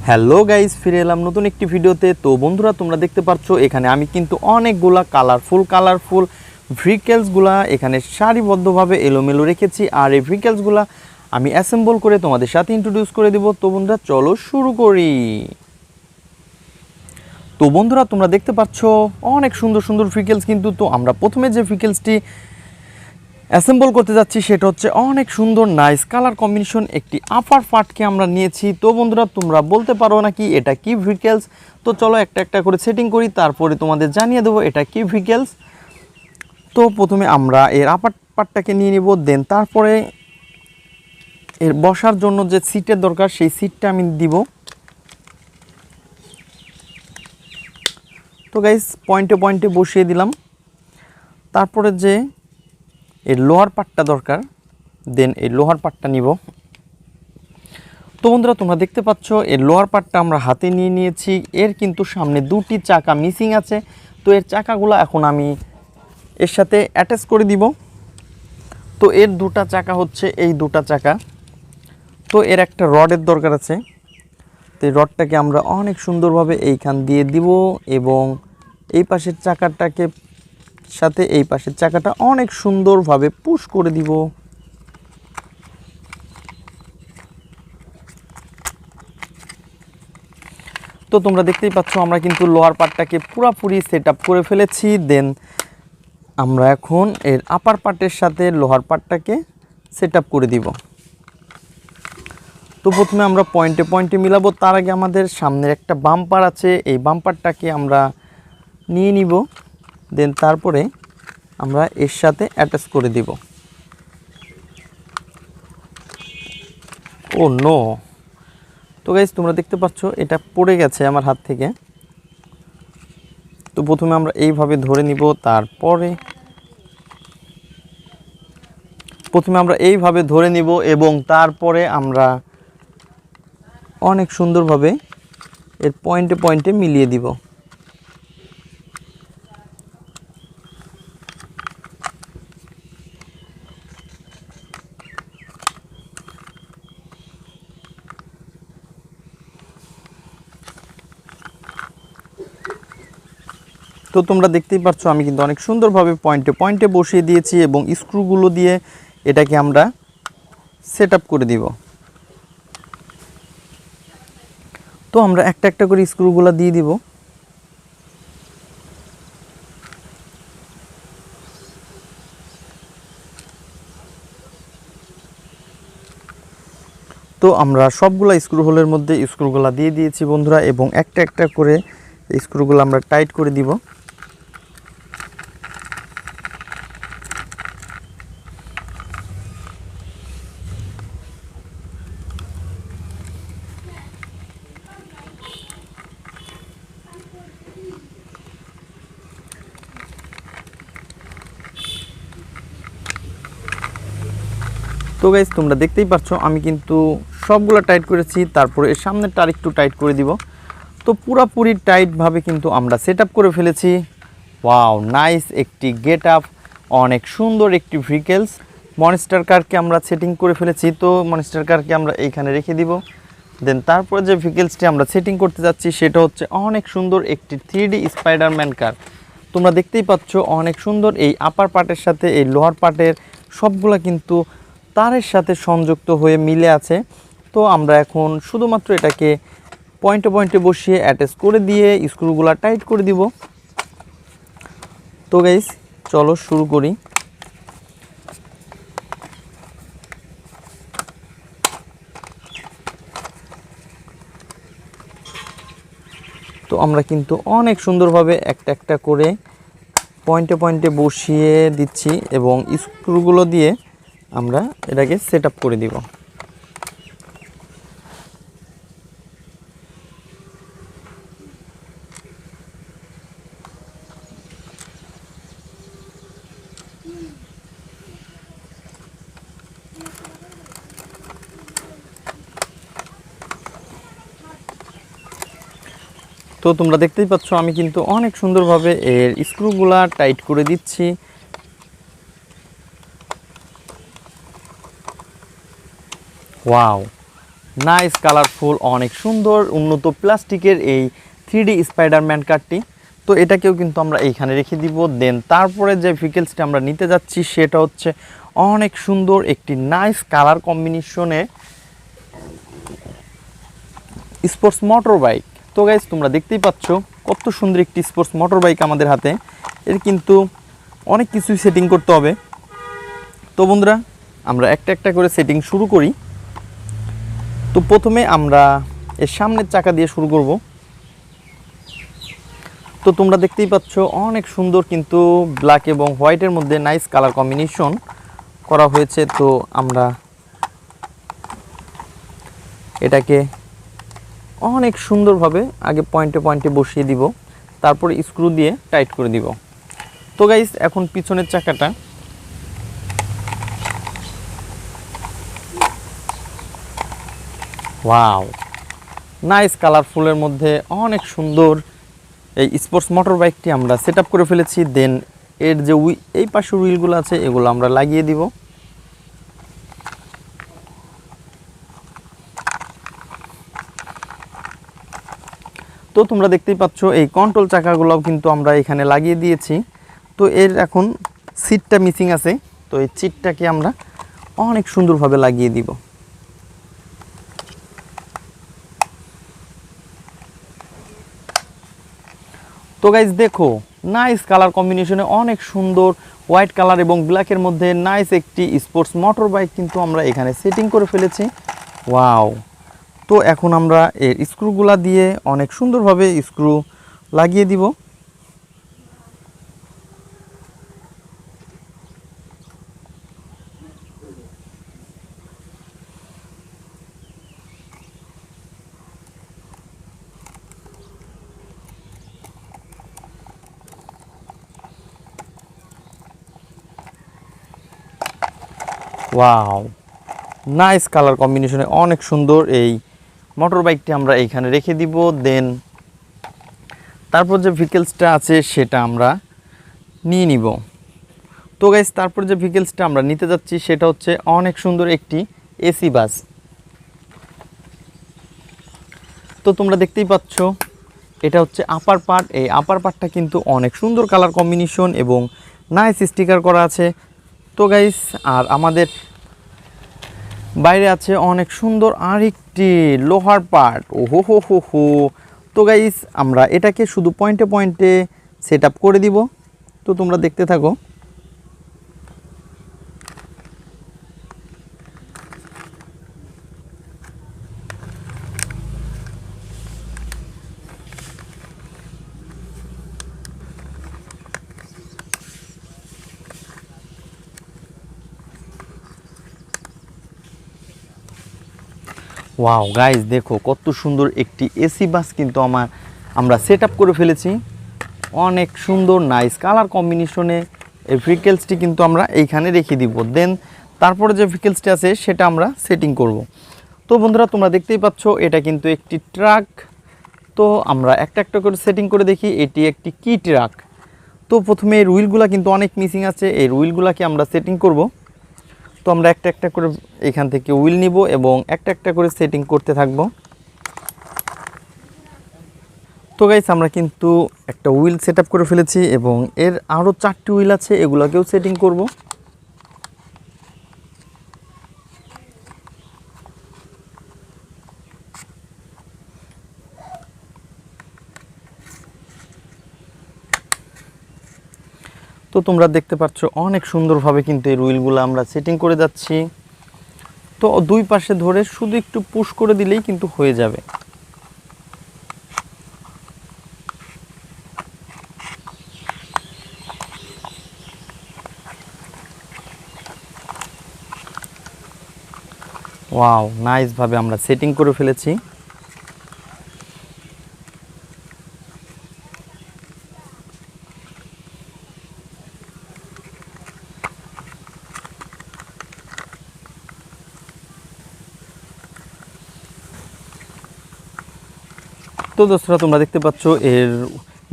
Hello guys, ফিরে এলাম নতুন একটি ভিডিওতে। তো বন্ধুরা, তোমরা দেখতে পাচ্ছ এখানে আমি কিন্তু অনেকগুলা কালারফুল ভেহিকেলসগুলা এখানে সারিবদ্ধভাবে এলোমেলো রেখেছি। আর এই ভেহিকেলসগুলা আমি অ্যাসেম্বল করে তোমাদের সাথে ইন্ট্রোডিউস করে দিব। তো বন্ধুরা, চলো শুরু করি। তো বন্ধুরা, তোমরা দেখতে পাচ্ছ অনেক সুন্দর ভেহিকেলস কিন্তু। তো আমরা প্রথমে যে ভেহিকেলসটি অ্যাসেম্বল করতে যাচ্ছি সেটা হচ্ছে অনেক সুন্দর নাইস কালার কম্বিনেশন একটি আপার পার্টকে আমরা নিয়েছি। তো বন্ধুরা, তোমরা বলতে পারো নাকি এটা কি ভেহিকেলস? তো চলো একটা একটা করে সেটিং করি, তারপরে তোমাদের জানিয়ে দেবো এটা কি ভেহিকেলস। তো প্রথমে আমরা এর আপার পার্টটাকে নিয়ে নিব, দেন তারপরে এর বসার জন্য যে সিটের দরকার সেই সিটটা আমি দিব। তো গাইস, পয়েন্টে বসিয়ে দিলাম। তারপরে যে এর লোহার পার্টটা দরকার, দেন এই লোহার পার্টটা নিব। তো বন্ধুরা, তোমরা দেখতে পাচ্ছ এর লোহার পার্টটা আমরা হাতে নিয়ে নিয়েছি। এর কিন্তু সামনে দুটি চাকা মিসিং আছে। তো এর চাকাগুলো এখন আমি এর সাথে অ্যাটাচ করে দিব। তো এর দুটা চাকা হচ্ছে এই দুটা চাকা। তো এর একটা রডের দরকার আছে। তো এই রডটাকে আমরা অনেক সুন্দরভাবে এইখান দিয়ে দিব এবং এই পাশের চাকাটাকে সাথে এই পাশের চাকাটা অনেক সুন্দরভাবে পুশ করে দিব। তো তোমরা দেখতেই পাচ্ছ আমরা কিন্তু লোহার পার্টটাকে পুরোপুরি সেট আপ করে ফেলেছি। দেন আমরা এখন এর আপার পার্টের সাথে লোহার পার্টটাকে সেট আপ করে দিব। তো প্রথমে আমরা পয়েন্টে মিলাবো। তার আগে আমাদের সামনের একটা বাম্পার আছে, এই বাম্পারটাকে আমরা নিয়ে নিব। দেন তারপরে আমরা এর সাথে অ্যাটাচ করে দিব। ও নো! তো গাইস, তোমরা দেখতে পাচ্ছ এটা পড়ে গেছে আমার হাত থেকে। তো প্রথমে আমরা এইভাবে ধরে নিব, এবং তারপরে আমরা অনেক সুন্দরভাবে এর পয়েন্টে মিলিয়ে দিব। তো তোমরা দেখতেই পাচ্ছ আমি কিন্তু অনেক সুন্দরভাবে পয়েন্টে বসিয়ে দিয়েছি এবং স্ক্রুগুলো দিয়ে এটাকে আমরা সেট আপ করে দিব। তো আমরা একটা একটা করে স্ক্রুগুলো দিয়ে দিব। তো আমরা সবগুলা স্ক্রু হোলের মধ্যে স্ক্রুগুলা দিয়ে দিয়েছি বন্ধুরা, এবং একটা একটা করে স্ক্রুগুলো আমরা টাইট করে দিব। তো গাইস, তোমরা দেখতেই পাচ্ছ আমি কিন্তু সবগুলো টাইট করেছি। তারপরে এর সামনেটা আরেকটু টাইট করে দিব। তো পুরোপুরি টাইটভাবে কিন্তু আমরা সেট আপ করে ফেলেছি। ওয়াও, নাইস একটি গেট আপ, অনেক সুন্দর একটি ভেহিকেলস। মনস্টার কারকে আমরা সেটিং করে ফেলেছি। তো মনস্টার কারকে আমরা এইখানে রেখে দিব। দেন তারপরে যে ভেহিকেলসটি আমরা সেটিং করতে যাচ্ছি সেটা হচ্ছে অনেক সুন্দর একটি 3D স্পাইডারম্যান কার। তোমরা দেখতেই পাচ্ছ অনেক সুন্দর এই আপার পার্টের সাথে এই লোয়ার পার্টের সবগুলা কিন্তু তারের সাথে সংযুক্ত হয়ে মিলে আছে। তো আমরা এখন শুধুমাত্র এটাকে পয়েন্টে বসিয়ে অ্যাটাচ করে দিয়ে স্ক্রুগুলা টাইট করে দিব। তো গাইস, চলো শুরু করি। তো আমরা কিন্তু অনেক সুন্দরভাবে একটা একটা করে পয়েন্টে বসিয়ে দিচ্ছি এবং স্ক্রুগুলো দিয়ে আমরা এটাকে সেট আপ করে দিব। তো তোমরা দেখতেই পাচ্ছ আমি কিন্তু অনেক সুন্দরভাবে এর স্ক্রুগুলা টাইট করে দিচ্ছি। ওয়াও, নাইস কালারফুল, অনেক সুন্দর উন্নত প্লাস্টিকের এই 3D স্পাইডারম্যান কারটি। তো এটাকেও কিন্তু আমরা এইখানে রেখে দিব। দেন তারপরে যে ভেহিকেলসটা আমরা নিতে যাচ্ছি সেটা হচ্ছে অনেক সুন্দর একটি নাইস কালার কম্বিনেশনে স্পোর্টস মোটর বাইক। তো গাইজ তোমরা দেখতেই পাচ্ছ কত সুন্দর একটি স্পোর্টস মোটর বাইক আমাদের হাতে। এর কিন্তু অনেক কিছুই সেটিং করতে হবে। তো বন্ধুরা আমরা একটা একটা করে সেটিং শুরু করি। তো প্রথমে আমরা এর সামনের চাকা দিয়ে শুরু করব। তো তোমরা দেখতেই পাচ্ছ অনেক সুন্দর কিন্তু ব্ল্যাক এবং হোয়াইটের মধ্যে নাইস কালার কম্বিনেশন করা হয়েছে। তো আমরা এটাকে অনেক সুন্দরভাবে আগে পয়েন্টে পয়েন্টে বসিয়ে দিব, তারপরে স্ক্রু দিয়ে টাইট করে দিব। তো গাইস এখন পিছনের চাকাটা ওয়াও নাইস কালারফুলের মধ্যে অনেক সুন্দর এই স্পোর্টস মোটর বাইকটি আমরা সেট আপ করে ফেলেছি। দেন এর যে এই পাশে হুইলগুলো আছে এগুলো আমরা লাগিয়ে দিব। তো তোমরা দেখতেই পাচ্ছ এই কন্ট্রোল চাকাগুলোও কিন্তু আমরা এখানে লাগিয়ে দিয়েছি। তো এর এখন সিটটা মিসিং আছে, তো এই সিটটাকে আমরা অনেক সুন্দরভাবে লাগিয়ে দিব। তো গাইজ দেখো নাইস কালার কম্বিনেশনে অনেক সুন্দর হোয়াইট কালার এবং ব্ল্যাকের মধ্যে নাইস একটি স্পোর্টস মোটর বাইক কিন্তু আমরা এখানে সেটিং করে ফেলেছি। ওয়াও! তো এখন আমরা এর স্ক্রুগুলা দিয়ে অনেক সুন্দরভাবে স্ক্রু লাগিয়ে দিব। ওয়াও! নাইস কালার কম্বিনেশনে অনেক সুন্দর এই মোটর বাইকটি আমরা এইখানে রেখে দিব। দেন তারপর যে ভেহিকেলসটা আছে সেটা আমরা নিয়ে নিব। তো গাইস তারপর যে ভেহিকেলসটা আমরা নিতে যাচ্ছি সেটা হচ্ছে অনেক সুন্দর একটি এসি বাস। তো তোমরা দেখতেই পাচ্ছ এটা হচ্ছে আপার পার্ট। এই আপার পার্টটা কিন্তু অনেক সুন্দর কালার কম্বিনেশন এবং নাইস স্টিকার করা আছে। তো গাইস আর আমাদের বাইরে আছে অনেক সুন্দর আরেকটি লোহার পার্ট। ওহো হো হো হো! তো গাইস আমরা এটাকে শুধু পয়েন্টে পয়েন্টে সেট আপ করে দিব। তো তোমরা দেখতে থাকো। ওয়াও গাইস দেখো কত সুন্দর একটি এসি বাস কিন্তু আমরা সেট আপ করে ফেলেছি। অনেক সুন্দর নাইস কালার কম্বিনেশনে এই ভেহিকেলসটি কিন্তু আমরা এইখানে রেখে দিব। দেন তারপরে যে ভেহিকেলসটি আছে সেটা আমরা সেটিং করব। তো বন্ধুরা তোমরা দেখতেই পাচ্ছ এটা কিন্তু একটি ট্রাক। তো আমরা একটা একটা করে সেটিং করে দেখি। এটি একটি কি ট্রাক। তো প্রথমে এই হুইলগুলা কিন্তু অনেক মিসিং আছে, এই হুইলগুলাকে আমরা সেটিং করব। তো আমরা একটা একটা করে এখান থেকে হুইল নিব এবং একটা একটা করে সেটিং করতে থাকব। তো গাইস আমরা কিন্তু একটা হুইল সেট আপ করে ফেলেছি এবং এর আরও 4টি হুইল আছে, এগুলোকেও সেটিং করব। তো তোমরা দেখতে পাচ্ছ অনেক সুন্দরভাবে কিন্তু এই হুইলগুলো আমরা সেটিং করে যাচ্ছি। তো দুই পাশে ধরে শুধু একটু পুশ করে দিলেই কিন্তু হয়ে যাবে। ওয়াও নাইস ভাবে আমরা সেটিং করে ফেলেছি। তো দোস্তরা তোমরা দেখতে পাচ্ছ এর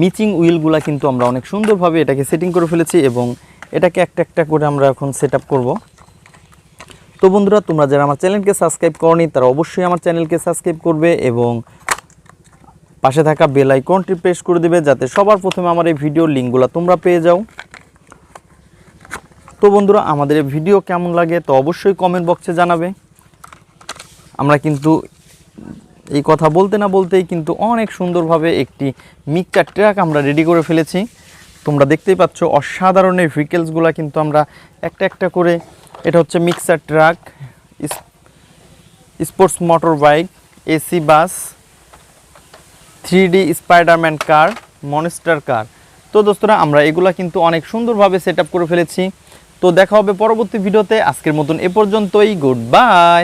মিচিং হুইলগুলা কিন্তু আমরা অনেক সুন্দরভাবে এটাকে সেটিং করে ফেলেছি এবং এটাকে একটা একটা করে আমরা এখন সেট আপ করবো। তো বন্ধুরা, তোমরা যারা আমার চ্যানেলকে সাবস্ক্রাইব করনি তারা অবশ্যই আমার চ্যানেলকে সাবস্ক্রাইব করবে এবং পাশে থাকা বেল আইকনটি প্রেস করে দেবে, যাতে সবার প্রথমে আমার এই ভিডিওর লিঙ্কগুলো তোমরা পেয়ে যাও। তো বন্ধুরা, আমাদের এই ভিডিও কেমন লাগে তো অবশ্যই কমেন্ট বক্সে জানাবে। আমরা কিন্তু এই কথা বলতে না বলতেই কিন্তু অনেক সুন্দরভাবে একটি মিক্সার ট্রাক আমরা রেডি করে ফেলেছি। তোমরা দেখতেই পাচ্ছ অসাধারণ এই ভেহিকেলসগুলো কিন্তু আমরা একটা একটা করে, এটা হচ্ছে mixer truck, sports motor bike, AC bus, 3D Spiderman car, monster car. তো দোস্তরা, আমরা এগুলা কিন্তু অনেক সুন্দরভাবে সেট আপ করে ফেলেছি। তো দেখা হবে পরবর্তী ভিডিওতে। আজকের মতন এ পর্যন্তই, গুড বাই।